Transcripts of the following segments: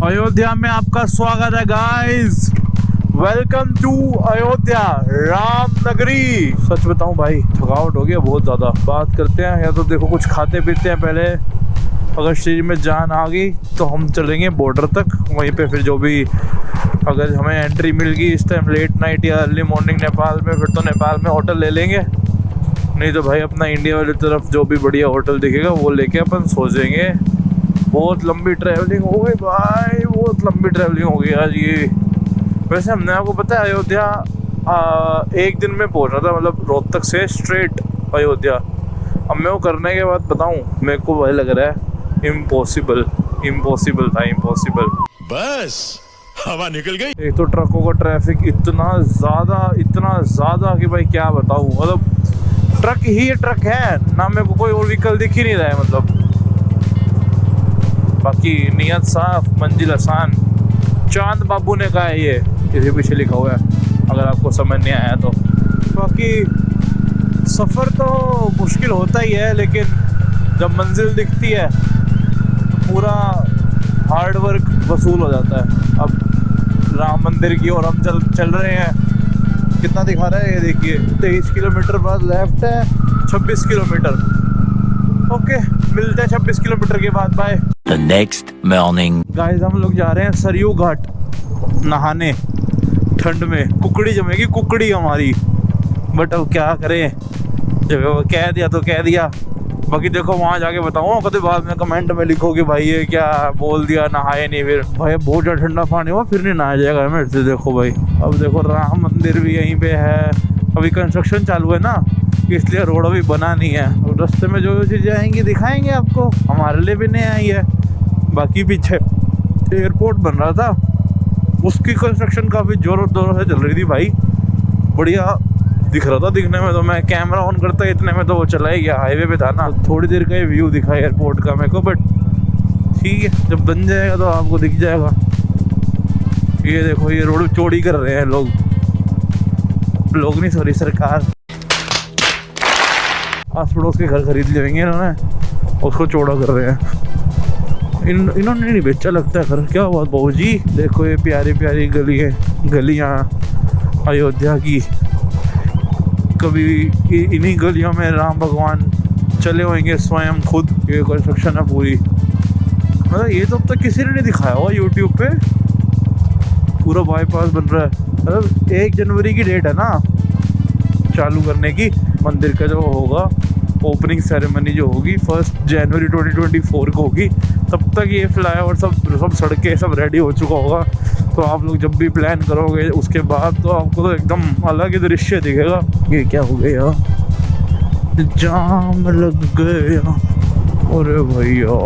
अयोध्या में आपका स्वागत है गाइस। वेलकम टू अयोध्या रामनगरी। सच बताऊं भाई, थकावट हो गया बहुत ज़्यादा। बात करते हैं या तो देखो कुछ खाते पीते हैं पहले। अगर शरीर में जान आ गई तो हम चलेंगे बॉर्डर तक, वहीं पे फिर जो भी अगर हमें एंट्री मिल गई इस टाइम लेट नाइट या अर्ली मॉर्निंग नेपाल में, फिर तो नेपाल में होटल ले लेंगे। नहीं तो भाई अपना इंडिया वाली तरफ जो भी बढ़िया होटल दिखेगा वो लेके अपन सो जाएंगे। बहुत लंबी ट्रैवलिंग हो गई भाई, बहुत लंबी ट्रैवलिंग हो गई आज ये। वैसे हमने आपको पता है अयोध्या एक दिन में पहुंचना था, मतलब रोहतक से स्ट्रेट अयोध्या। अब मैं वो करने के बाद बताऊं, मेरे को वही लग रहा है इम्पॉसिबल था, इम्पॉसिबल। बस हवा निकल गई। एक तो ट्रकों का ट्रैफिक इतना ज़्यादा कि भाई क्या बताऊं। मतलब ट्रक ही ट्रक है ना, मेरे को कोई और व्हीकल दिख ही नहीं रहा है। मतलब बाकी नियत साफ मंजिल आसान, चांद बाबू ने कहा है, ये किसी पीछे लिखा हुआ है अगर आपको समझ नहीं आया तो। बाकी सफ़र तो मुश्किल होता ही है, लेकिन जब मंजिल दिखती है तो पूरा हार्ड वर्क वसूल हो जाता है। अब राम मंदिर की ओर हम चल रहे हैं। कितना दिखा रहा है ये देखिए, 23 किलोमीटर बाद लेफ्ट है, 26 किलोमीटर। ओके, मिलते हैं 26 किलोमीटर के बाद। Bye. The next morning. Guys हम लोग जा रहे हैं सरयू घाट नहाने। ठंड में कुकड़ी जमेगी, कुकड़ी हमारी। बट अब क्या करें, जब वो कह दिया तो कह दिया। बाकी देखो वहाँ जाके बताऊँ, कभी बाद में कमेंट में लिखो कि भाई ये क्या बोल दिया, नहाए नहीं। फिर भाई बहुत ज़्यादा ठंडा पानी हुआ, फिर नहीं नहाया जाएगा मेरे से। देखो भाई, अब देखो राम मंदिर भी यहीं पे है। अभी कंस्ट्रक्शन चालू है ना, इसलिए रोड अभी बना नहीं है। और रास्ते में जो चीज़ें आएंगी दिखाएंगे आपको, हमारे लिए भी नहीं आई है। बाकी पीछे एयरपोर्ट बन रहा था, उसकी कंस्ट्रक्शन काफ़ी ज़ोरों से चल रही थी भाई। बढ़िया दिख रहा था दिखने में, तो मैं कैमरा ऑन करता इतने में तो वो चला ही गया। हाईवे पे था ना, थोड़ी देर का ही व्यू दिखा एयरपोर्ट का मेरे को। बट ठीक है, जब बन जाएगा तो आपको दिख जाएगा। ये देखो, ये रोड चौड़ी कर रहे हैं लोग नहीं, सॉरी सरकार। आस पड़ोस के घर खरीद लेंगे इन्होंने, उसको चौड़ा कर रहे हैं। इन्होंने नहीं बेचा लगता है घर। क्या हुआ बहू जी, देखो ये प्यारी प्यारी गलियाँ अयोध्या की। कभी इन्हीं गलियों में राम भगवान चले होंगे स्वयं खुद। ये कंस्ट्रक्शन है पूरी, मतलब ये तो अब तक किसी ने नहीं दिखाया हुआ यूट्यूब पे। पूरा बाईपास बन रहा है। मतलब 1 जनवरी की डेट है ना चालू करने की। मंदिर का जो होगा ओपनिंग सेरेमनी जो होगी 1 जनवरी 2024 को होगी। तब तक ये फ्लाईओवर सब सड़कें सब रेडी हो चुका होगा। तो आप लोग जब भी प्लान करोगे उसके बाद तो आपको तो एकदम अलग ही दृश्य दिखेगा। ये क्या हो गया, जाम लग गया। अरे भैया,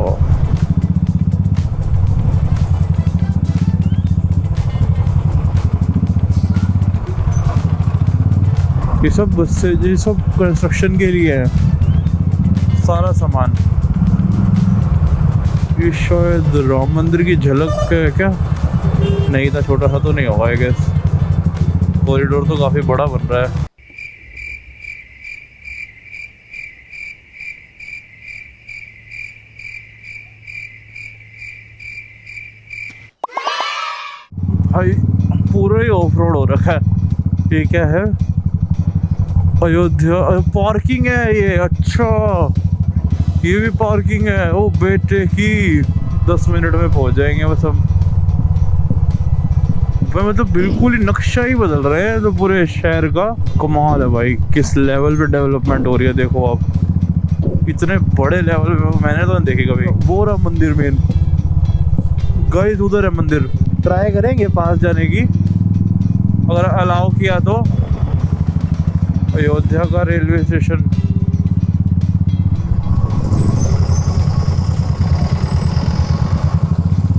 ये सब बस से, ये सब कंस्ट्रक्शन के लिए है सारा सामान। ये शायद राम मंदिर की झलक है क्या? नहीं था, छोटा सा तो नहीं होगा आई गेस। कॉरिडोर तो काफी बड़ा बन रहा है। भाई पूरा ही ऑफ रोड हो रखा है। ये क्या है? अयोध्या पार्किंग है ये। अच्छा, ये भी पार्किंग है। ओ बेटे की 10 मिनट में पहुंच जाएंगे बस हम। मतलब बिल्कुल ही नक्शा ही बदल रहे हैं तो पूरे शहर का। कमाल है भाई, किस लेवल पे डेवलपमेंट हो रही है देखो आप। इतने बड़े लेवल पे मैंने तो नहीं देखी कभी। वो रहा मंदिर में गाइस, उधर है मंदिर। ट्राई करेंगे पास जाने की, अगर अलाउ किया तो। अयोध्या का रेलवे स्टेशन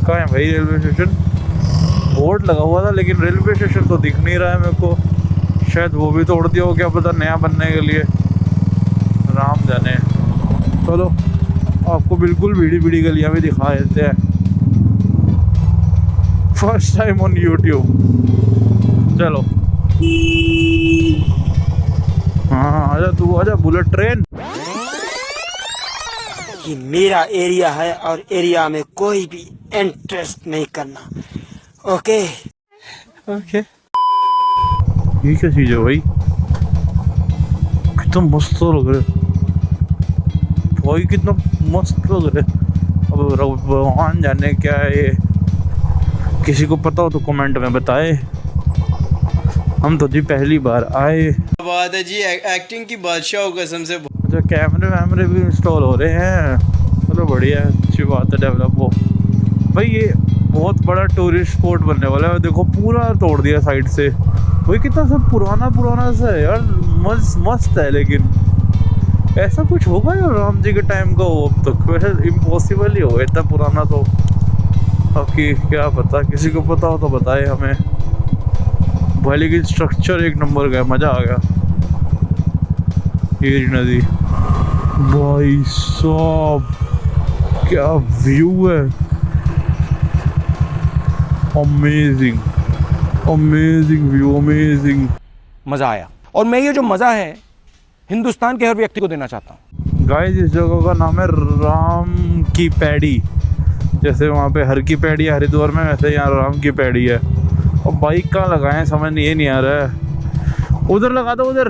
कहाँ है भाई? रेलवे स्टेशन बोर्ड लगा हुआ था, लेकिन रेलवे स्टेशन तो दिख नहीं रहा है मेरे को। शायद वो भी तोड़ दिया हो, क्या पता, नया बनने के लिए। राम जाने। चलो आपको बिल्कुल भीड़ी गलियां भी दिखा देते हैं। First time on YouTube. चलो हाँ, आजा तू, आजा बुलेट ट्रेन। ये मेरा एरिया है और एरिया में कोई भी इंटरेस्ट नहीं करना, ओके। ओके, ये क्या चीज है भाई? कितना मस्त लग रहा है भाई, कितना मस्त लग रहा है। अब भगवान जाने क्या है ये, किसी को पता हो तो कमेंट में बताए। हम तो जी पहली बार आए। बात है जी, एक्टिंग की बादशाह हो कसम से। अच्छा, कैमरे वैमरे भी इंस्टॉल हो रहे हैं, चलो बढ़िया है, अच्छी बात है, डेवलप हो भाई। ये बहुत बड़ा टूरिस्ट स्पॉट बनने वाला है, देखो पूरा तोड़ दिया साइड से भाई, कितना सब पुराना सा है यार, मस्त है। लेकिन ऐसा कुछ होगा यार राम जी के टाइम का हो, अब तक वैसे इम्पॉसिबल ही होगा इतना पुराना तो। बाकी क्या पता, किसी को पता हो तो बताए हमें भाई। लेकिन स्ट्रक्चर एक नंबर का है, मज़ा आ गया। ये नदी भाई साहब, क्या व्यू है, अमेजिंग अमेजिंग व्यू, अमेजिंग। मज़ा आया, और मैं ये जो मज़ा है हिंदुस्तान के हर व्यक्ति को देना चाहता हूँ। गाइस, इस जगह का नाम है राम की पैड़ी। जैसे वहाँ पे हर की पैड़ी है हरिद्वार में, वैसे यहाँ राम की पैड़ी है। और बाइक कहाँ लगाएं समझ नहीं आ रहा है। उधर लगा दो, उधर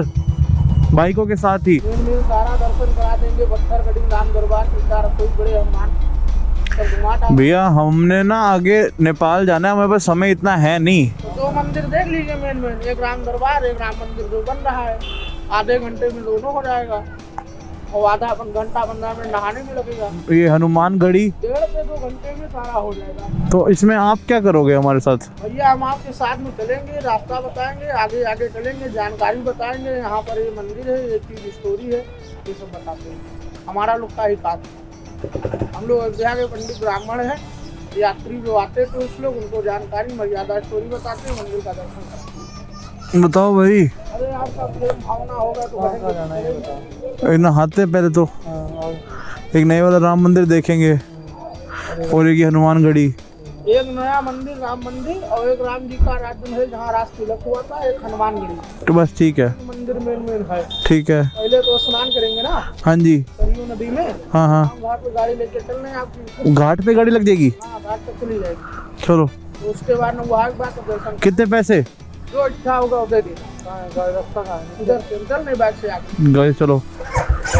बाइकों के साथ ही। सारा दर्शन करा देंगे, पत्थर कटिंग, राम दरबार, कोई बड़े हनुमान। भैया हमने ना आगे नेपाल जाना है, हमारे पास समय इतना है नहीं। तो 2 मंदिर देख लीजिए मेन, एक राम दरबार, एक राम मंदिर जो बन रहा है। आधे घंटे में दोनों हो जाएगा, और आधा घंटा 15 मिनट नहाने में लगेगा। ये हनुमान गढ़ी 1.5 से 2 घंटे में सारा हो जाएगा। तो इसमें आप क्या करोगे हमारे साथ? भैया हम आपके साथ में चलेंगे, रास्ता बताएंगे, आगे आगे चलेंगे, जानकारी बताएंगे। यहाँ पर ये मंदिर है, ये चीज स्टोरी है, ये सब बताते हैं। हमारा लोग का ही काम है। हम लोग अयोध्या के पंडित ब्राह्मण हैं, यात्री जो आते थे उस लोग उनको जानकारी मर्यादा स्टोरी बताते हैं, मंदिर का दर्शन करते हैं। बताओ भाई। अरे आपका प्रेम भावना होगा तो नहाते पहले तो एक नए वाला राम मंदिर देखेंगे, और एक हनुमान गढ़ी। एक नया मंदिर राम मंदिर, और एक राम जी का राज्य महल जहाँ राज तिलक हुआ था, एक हनुमान गढ़ी। तो बस ठीक है, मंदिर मेन है। ठीक है। पहले तो स्नान करेंगे ना, हाँ जी, सरयू नदी में। हाँ हाँ। घाट पे गाड़ी लेके चल रहे हैं आपकी। घाट पे गाड़ी लग जाएगी? हाँ, घाट पे चली जाएगी। चलो, तो उसके बाद में वहाँ के बाद दर्शन। कितने पैसे? जो इच्छा होगा उधर ही रास्ता का, इधर से चल नहीं, बैग से आगे। गाइस चलो,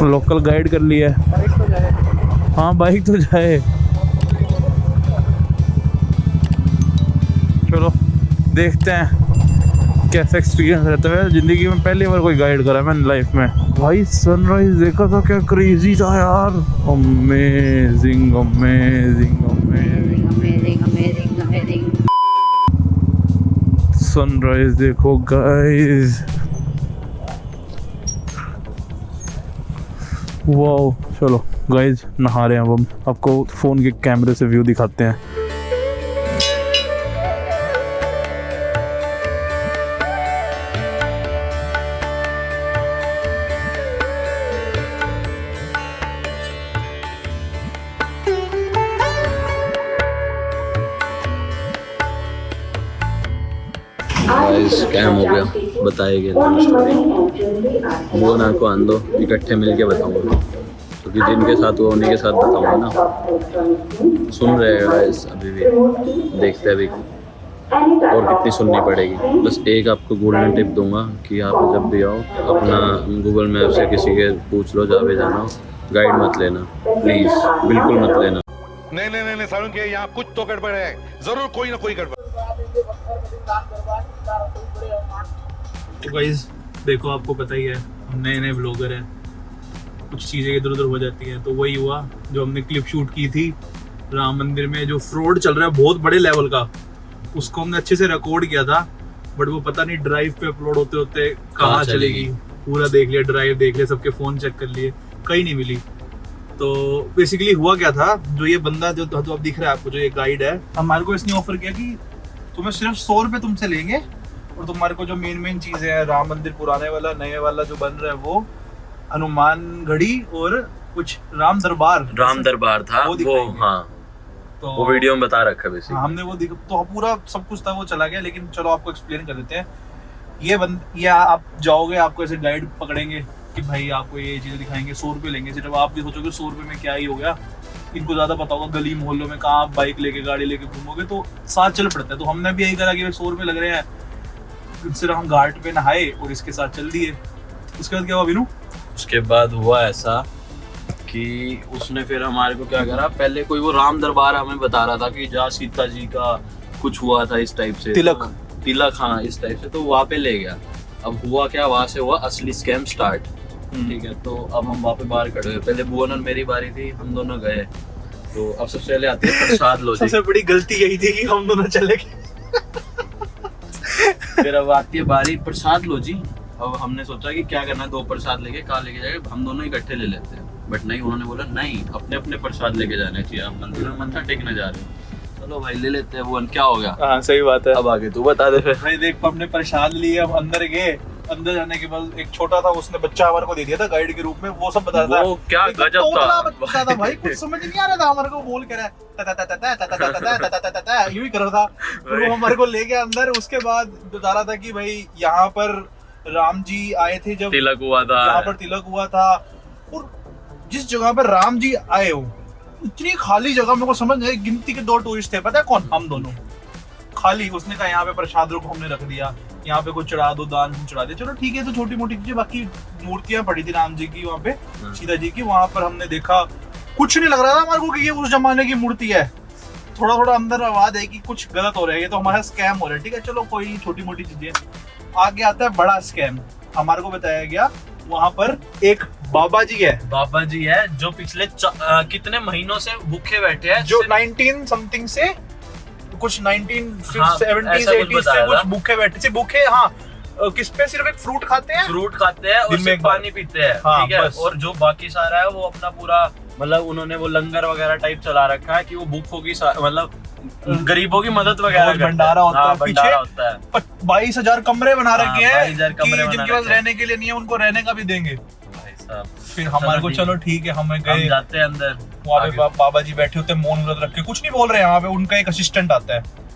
लोकल गाइड कर लिया है। बाइक तो जाए। हाँ बाइक तो जाए। चलो देखते हैं कैसा एक्सपीरियंस रहता है। ज़िंदगी में पहली बार कोई गाइड करा मैंने लाइफ में। भाई सनराइज देखा था, क्या क्रेजी था यार, अमेजिंग अमेजिंग अमेजिंग। सनराइज देखो गाइस, वाओ। चलो गाइस नहा रहे हैं अब हम, आपको फ़ोन के कैमरे से व्यू दिखाते हैं। स्कैम हो गया, बताए गए स्टोरी। वो ना को आंदो इकट्ठे मिलके बताऊंगा, क्योंकि जिनके साथ वो उन्हीं के साथ बताऊंगा ना। सुन रहे हैं गाइस, अभी भी देखते हैं अभी और कितनी सुननी पड़ेगी। बस एक आपको गोल्डन टिप दूंगा कि आप जब भी आओ अपना गूगल मैप से किसी के पूछ लो, जहाँ भी जाना हो, गाइड मत लेना प्लीज़, बिल्कुल मत लेना। नहीं सारुण के यहाँ कुछ तो गड़बड़ है, जरूर कोई ना कोई गड़बड़। तो गाइस देखो, आपको पता ही है हम नए नए ब्लॉगर हैं, कुछ चीज़ें इधर उधर हो जाती हैं। तो वही हुआ जो हमने क्लिप शूट की थी राम मंदिर में, जो फ्रॉड चल रहा है बहुत बड़े लेवल का, उसको हमने अच्छे से रिकॉर्ड किया था। बट वो पता नहीं ड्राइव पे अपलोड होते होते कहाँ चलेगी। पूरा देख लिया, ड्राइव देख लिया, सबके फ़ोन चेक कर लिए, कहीं नहीं मिली। तो बेसिकली हुआ क्या था, जो ये बंदा जो तो अब दिख रहा है आपको, जो ये गाइड है, हमारे को इसने ऑफर किया कि तुम्हें सिर्फ 100 रुपये तुमसे लेंगे, और तुम्हारे को जो मेन चीज़ें हैं, राम मंदिर पुराने वाला, नए वाला जो बन रहा है वो, हनुमान गढ़ी और कुछ राम दरबार था वो हाँ, तो वो वीडियो में बता रखा है। हमने वो तो पूरा सब कुछ था, वो चला गया। लेकिन चलो आपको एक्सप्लेन कर देते हैं। ये आप जाओगे, आपको ऐसे गाइड पकड़ेंगे कि भाई आपको ये चीज़ें दिखाएंगे, 100 रुपये लेंगे सिर्फ। आप भी सोचोगे 100 रुपये में क्या ही हो गया, इनको ज्यादा पता होगा गली मोहल्लों में कहाँ आप बाइक लेके गाड़ी लेके घूमोगे, तो साथ चल पड़ता है। तो हमने भी यही करा कि 100 रुपये लग रहे हैं, सिर्फ हम घाट पे नहाए और इसके साथ चल दिए। उसके बाद क्या हुआ बीनू? उसके बाद हुआ ऐसा कि उसने फिर हमारे को क्या करा, पहले कोई वो राम दरबार हमें बता रहा था कि जहाँ सीता जी का कुछ हुआ था इस टाइप से, तिलक। तिलक, हाँ इस टाइप से, तो वहाँ पे ले गया। अब हुआ क्या, वहाँ से हुआ असली स्कैम स्टार्ट। ठीक है, तो अब हम वहाँ पे बाहर खड़े हुए, पहले भुवन और मेरी बारी थी, हम दोनों गए। तो अब सबसे पहले आती है प्रसाद लो जी। सबसे बड़ी गलती यही थी कि हम दोनों चले गए। फिर अब आती है बारी प्रसाद लो जी। अब हमने सोचा कि क्या करना है, 2 प्रसाद लेके कहाँ लेके जाएंगे, हम दोनों इकट्ठे ले लेते हैं। बट नहीं, उन्होंने बोला नहीं, अपने अपने प्रसाद लेके जाने चाहिए, आप मंदिर में मत्था टेकने जा रहे हो। चलो भाई ले लेते हैं। वो क्या हो गया? हाँ सही बात है। अब आगे तू बता दे फिर। भाई देख, हमने प्रसाद लिए, अब अंदर गए। अंदर जाने के बाद एक छोटा था, उसने बच्चा हमारे को दे दिया था गाइड के रूप में, वो सब बता रहा था। वो क्या एक तो गजब तोतला था। बच्चा था भाई, कुछ समझ नहीं आ रहा था, हमारे को बोल कर यूं ही कर रहा था। फिर वो हमारे को ले गया अंदर। उसके बाद बता रहा था कि भाई यहाँ पर राम जी आए थे, जब तिलक हुआ था, यहाँ पर तिलक हुआ था। और जिस जगह पर राम जी आए हो, इतनी खाली जगह, मेरे को समझ नहीं, गिनती के 2 टूरिस्ट थे, पता है कौन? हम दोनों। खाली, उसने कहा यहाँ पे प्रसाद को हमने रख दिया, यहाँ पे कुछ चढ़ा दो, दान चढ़ा दिया, चलो ठीक है। तो छोटी मोटी चीजें, बाकी मूर्तियां पड़ी थी राम जी की वहाँ पे, सीता जी की, वहां पर हमने देखा, कुछ नहीं लग रहा था हमारे को कि ये उस जमाने की मूर्ति है। थोड़ा थोड़ा अंदर आवाज है कि कुछ गलत हो रहा है, ये तो हमारा स्कैम हो रहा है। ठीक है, चलो कोई छोटी मोटी चीजें। आगे आता है बड़ा स्कैम। हमारे को बताया गया वहां पर एक बाबा जी है, बाबा जी है जो पिछले कितने महीनों से भूखे बैठे हैं, जो 19 समथिंग से कुछ 1970s हाँ, 80s ऐसा कुछ से कुछ था। भूखे बैठे, सिर्फ भूखे, हाँ किस पे, सिर्फ एक फ्रूट खाते हैं, फ्रूट खाते हैं और दिन में सिर्फ एक बार। पानी पीते हैं। हाँ, ठीक है, बस। और जो बाकी सारा है वो अपना पूरा, मतलब उन्होंने वो लंगर वगैरह टाइप चला रखा है कि वो भूखों की मतलब गरीबों की मदद वगैरह करते हैं। भंडारा होता है, भंडारा पीछे होता है। 22,000 कमरे बना रखे हैं 22,000 कमरे बना जिनके पास रखे हैं। रहने के लिए नहीं है, उनको रहने का भी देंगे। भाई साहब, फिर हमारे को चलो ठीक है, हमें हम गए जाते हैं अंदर। वहाँ पे बाबा जी बैठे होते हैं, मौन व्रत रख के, कुछ नहीं बोल रहे हैं। यहाँ पे उनका एक असिस्टेंट आता है।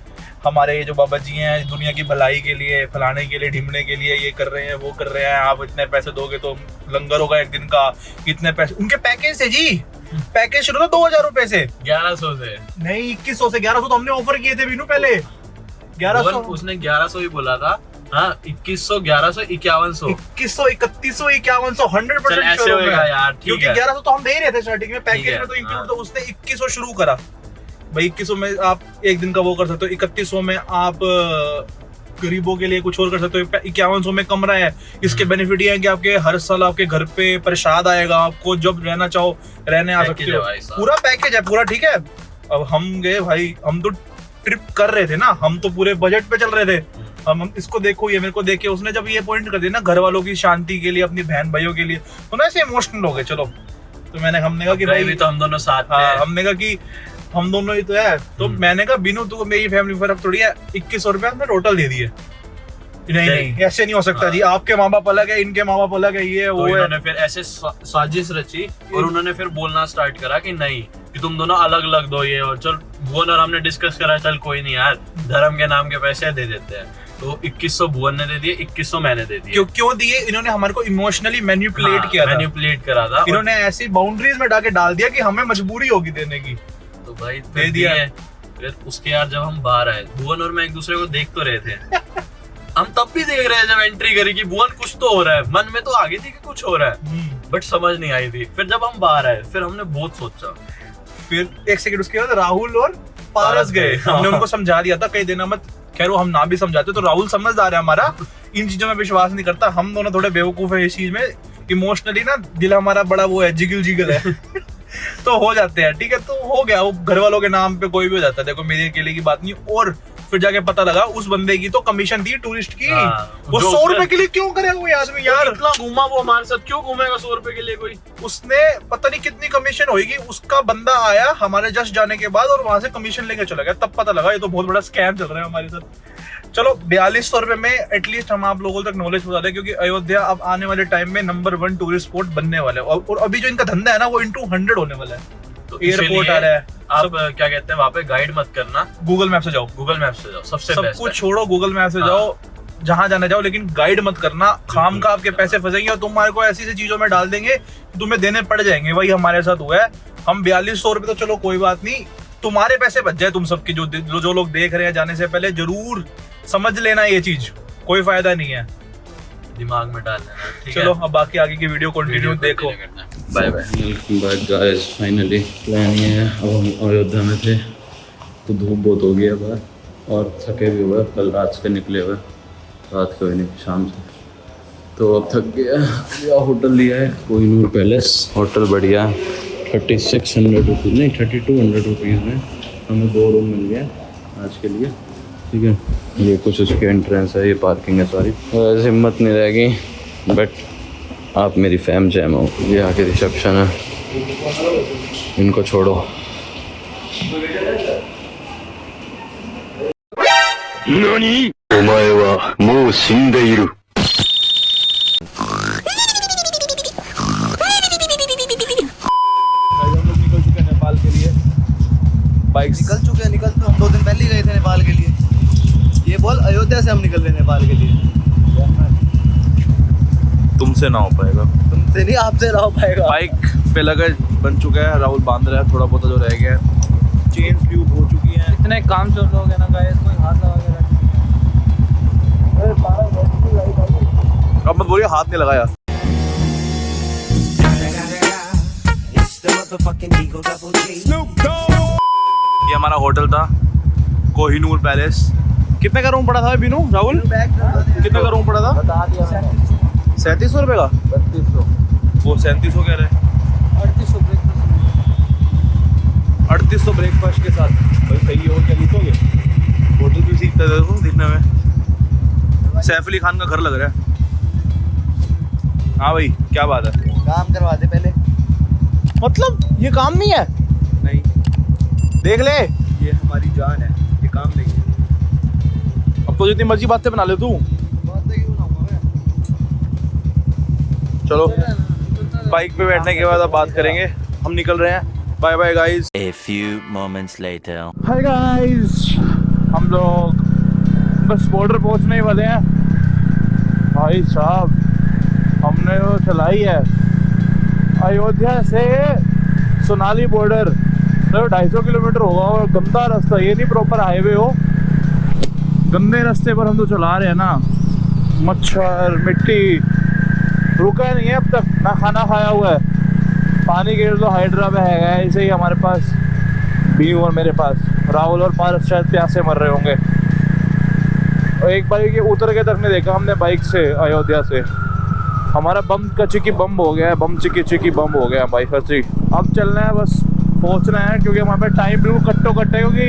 हमारे ये जो बाबा जी हैं, दुनिया की भलाई के लिए, फलाने के लिए, ढिमने के लिए ये कर रहे हैं, वो कर रहे हैं, आप इतने पैसे दोगे तो लंगर होगा एक दिन का, इतने पैसे। उनके पैकेज है जी, पैकेज शुरू था 2,000 रुपए से, 1100 से नहीं 2100 से। 1100 तो हमने ऑफर किए थे बीनू पहले। 1100, उसने 1100 ही बोला था। हाँ, 2100, 1100, 5100, 2100, 3100, 5100, 100% ऐसे श्योर होगा यार, ठीक क्योंकि है। 1100 तो हम दे ही रहे थे स्टार्टिंग में, पैकेज में तो हाँ। इंक्लूड, तो उसने 2100 शुरू करा। भाई 2100 में आप एक दिन का वो कर सकते हो, 3100 में आप गरीबों के लिए कुछ और कर सकते हो, 5100 में कमरा है। इसके बेनिफिट ये है कि आपके हर साल आपके घर पे प्रसाद आएगा, आपको जब रहना चाहो रहने आ सकते हो, पूरा पैकेज है पूरा। ठीक है, अब हम गए भाई, हम तो ट्रिप कर रहे थे ना, हम तो पूरे बजट पे चल रहे थे। हम इसको देखो, ये मेरे को देखे, उसने जब ये पॉइंट कर दिया ना, घर वालों की शांति के लिए, अपनी बहन भाइयों के लिए, तो ना ऐसे इमोशनल हो गए। चलो, तो हमने कहा कि भाई भी तो हम दोनों साथ थे। हाँ, हमने कहा कि हम दोनों ही तो है। तो मैंने कहा बीनू, तू मेरी फैमिली फर्क थोड़ी है, 2100 रुपए हमने टोटल दे दिए। नहीं, ऐसे नहीं हो सकता जी, आपके माँ बाप अलग है, इनके माँ बाप अलग है, ये वो है। उन्होंने फिर ऐसे साजिश रची और उन्होंने फिर बोलना स्टार्ट करा कि नहीं, कि तुम दोनों अलग अलग दो ये, और चल भुवन और हमने डिस्कस करा, चल कोई नहीं यार, धर्म के नाम के पैसे दे देते हैं। तो 2100 भुवन ने दे दिए, 2100 मैंने दे दिए। क्यों दिए? इन्होंने हमारे को इमोशनली मैनिपुलेट किया था, मैनिपुलेट करा था। इन्होंने ऐसी बाउंड्रीज में डाल दिया कि हमें मजबूरी होगी देने की। तो भाई दे दिया। फिर उसके यार जब हम बाहर आए, भुवन और मैं एक दूसरे को देख तो रहे थे। हम तब भी देख रहे हैं जब एंट्री करी कि भुवन कुछ तो हो रहा है, मन में तो आगे थी कि कुछ हो रहा है, बट समझ नहीं आई थी। फिर जब हम बाहर आए, फिर हमने बहुत सोचा। फिर एक सेकंड उसके बाद राहुल और पारस गए। हमने उनको समझा दिया था कहीं देना मत। खैर वो हम ना भी समझाते, तो राहुल समझदार है हमारा, इन चीजों में विश्वास नहीं करता। हम दोनों थोड़े बेवकूफ है इस चीज में, इमोशनली ना दिल हमारा बड़ा वो है, जिगल है। तो हो जाते हैं, ठीक है। तो हो गया, वो घर वालों के नाम पे कोई भी हो जाता है, देखो मेरे अकेले की बात नहीं। और फिर जाके पता लगा उस बंदे की तो कमीशन थी टूरिस्ट की। वो 100 रुपए के लिए क्यों करेगा कोई आदमी यार? इतना घूमा वो हमारे साथ, क्यों घूमेगा 100 रुपए के लिए कोई? उसने पता नहीं कितनी कमीशन होगी, उसका बंदा आया हमारे जस्ट जाने के बाद और वहां से कमीशन लेके चला गया। तब पता लगा ये तो बहुत बड़ा स्कैम चल रहा है हमारे साथ। चलो 4200 रुपए में एटलीस्ट हम आप लोगों तक नॉलेज पहुंचा दें, क्योंकि अयोध्या अब आने वाले टाइम में नंबर 1 टूरिस्ट स्पॉट बनने वाला है। और अभी जो इनका धंधा है ना, वो into 100 होने वाला है। तो एयरपोर्ट आ रहा है, आप क्या कहते हैं, वहाँ पे गाइड मत करना, गूगल मैप से जाओ, गूगल मैप से जाओ, सबसे सब बेस्ट कुछ है। छोड़ो, गूगल मैप से जाओ, जहां जाना जाओ, लेकिन गाइड मत करना। खाम का आपके पैसे फंसेंगे और तुम्हारे को ऐसी चीजों में डाल देंगे, तुम्हें देने पड़ जाएंगे। वही हमारे साथ हुआ है। हम 4200 रुपए तो चलो कोई बात नहीं, तुम्हारे पैसे बच जाए तुम सबके, जो लोग देख रहे हैं, जाने से पहले जरूर समझ लेना ये चीज, कोई फायदा नहीं है, दिमाग में डाल लेना, ठीक चलो है? अब बाकी आगे की वीडियो कंटिन्यू देखो। Bye bye. Welcome back guys, finally plan ये है, अब हम अयोध्या में थे तो धूप बहुत हो गई है बाहर और थके भी हुए, कल रात से निकले हुए, रात को ही नहीं शाम से, तो अब थक गया। यह होटल लिया है कोहिनूर पैलेस, होटल बढ़िया, 3600 रुपीज़ नहीं 3200 रुपीज़ में हमें 2 रूम मिल गया आज के लिए, ठीक है। ये कुछ उसकी एंट्रेंस है, ये पार्किंग है सारी। वैसे हिम्मत नहीं रहेगी बट आप मेरी फैम जैम हो। ये आके रिसेप्शन है, इनको छोड़ो। NANI?お前はもう死んでいる。हम लोग निकल चुके हैं नेपाल के लिए, बाइक निकल तो हम 2 दिन पहले ही गए थे नेपाल के लिए। ये बोल अयोध्या से हम निकल रहे हैं नेपाल के लिए। तुमसे ना हो पाएगा, तुमसे नहीं आपसे रह पाएगा। बाइक पे लगेज बन चुका है, राहुल बांध रहा है, थोड़ा बहुत जो रह गया है, चेन ट्यूब हो चुकी है, इतने काम चल रहे ना गाइस, कोई हाथ लगा के अब मत बोलिए हाथ नहीं लगाया। ये हमारा होटल था कोहिनूर पैलेस। कितने का रूम पड़ा था बीनू राहुल? कितने का रूम पड़ा था? बता दिया मैंने। 3700 रुपये का। 3200। वो 3700 कह रहे हैं। 3800 ब्रेकफास्ट के साथ। भाई सही हो क्या जीतोगे? होटल भी सीखते थे तुम दिखने में, सैफ अली खान का घर लग रहा है। हाँ भाई क्या बात है, काम करवा दे पहले। मतलब ये काम नहीं है? नहीं देख ले, ये हमारी जान है, ये काम नहीं है। अब तो जितनी मर्जी बातें बना ले तू। चलो बाइक पे बैठने के बाद अब बात करेंगे, हम निकल रहे हैं। Bye bye guys. A few moments later. Hi guys, हम लोग बस बॉर्डर पहुंचने ही वाले हैं। भाई साहब हमने वो चलाई है अयोध्या से सोनाली बॉर्डर, तो 250 किलोमीटर होगा, और गंदा रास्ता, ये नहीं प्रॉपर हाईवे हो, गंदे रास्ते पर हम तो चला रहे हैं ना। मच्छर मिट्टी रुका नहीं है अब तक, ना खाना खाया हुआ है। पानी के तो हाइड्रा में है ऐसे ही हमारे पास भी, और मेरे पास राहुल और पारस शायद प्यासे मर रहे होंगे। और एक बार ये उतर के तक नहीं देखा हमने बाइक से अयोध्या से। हमारा बम का चिकी बम हो गया है, बम चिकी बम हो गया भाई सच्ची। अब चलना है, बस पहुंचना है, क्योंकि हमारे पास टाइम बिल्कुल कट्टो कट्टे, क्योंकि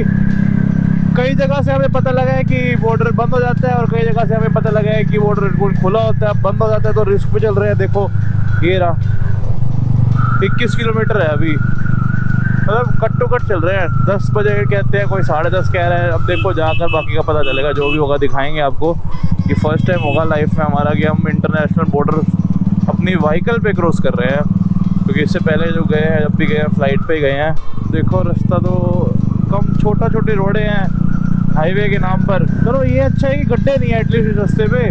कई जगह से हमें पता लगा है कि बॉर्डर बंद हो जाता है और कई जगह से हमें पता लगा है कि बॉर्डर खुला होता है, बंद हो जाता है, तो रिस्क पे चल रहे हैं। देखो ये रहा 21 किलोमीटर है अभी, मतलब कट्टो कट चल रहे हैं। 10 बजे कहते हैं, कोई 10:30 कह रहे हैं। अब देखो जाकर बाकी का पता चलेगा, जो भी होगा दिखाएंगे आपको। ये फर्स्ट टाइम होगा लाइफ में हमारा कि हम इंटरनेशनल बॉर्डर अपनी व्हीकल पे क्रॉस कर रहे हैं, क्योंकि इससे पहले जो गए हैं, जब भी गए हैं फ्लाइट पे गए हैं। देखो रास्ता तो कम छोटी रोडें हैं हाईवे के नाम पर। चलो ये अच्छा है कि गड्ढे नहीं है एटलीस्ट इस रास्ते पे,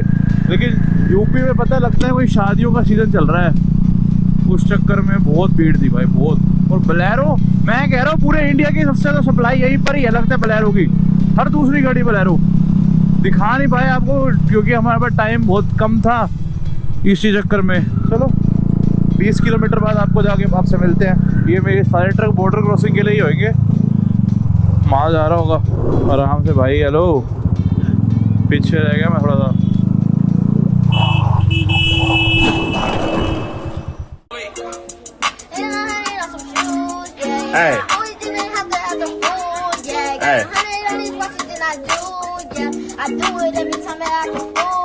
लेकिन यूपी में पता लगता है कोई शादियों का सीज़न चल रहा है, उस चक्कर में बहुत भीड़ थी भाई, बहुत। और बोलेरो, मैं कह रहा हूँ पूरे इंडिया की सबसे ज़्यादा सप्लाई यहीं पर ही है लगता है बोलेरो की, हर दूसरी गाड़ी बोलेरो। दिखा नहीं पाए आपको क्योंकि हमारे पास टाइम बहुत कम था इसी चक्कर में। चलो 20 किलोमीटर बाद आपको जाके आपसे मिलते हैं। ये मेरे सारे ट्रक बॉर्डर क्रॉसिंग के लिए ही होंगे। माल जा रहा होगा आराम से भाई। हेलो, पीछे रह गया मैं थोड़ा सा। Hey. I do it every time that I can fool.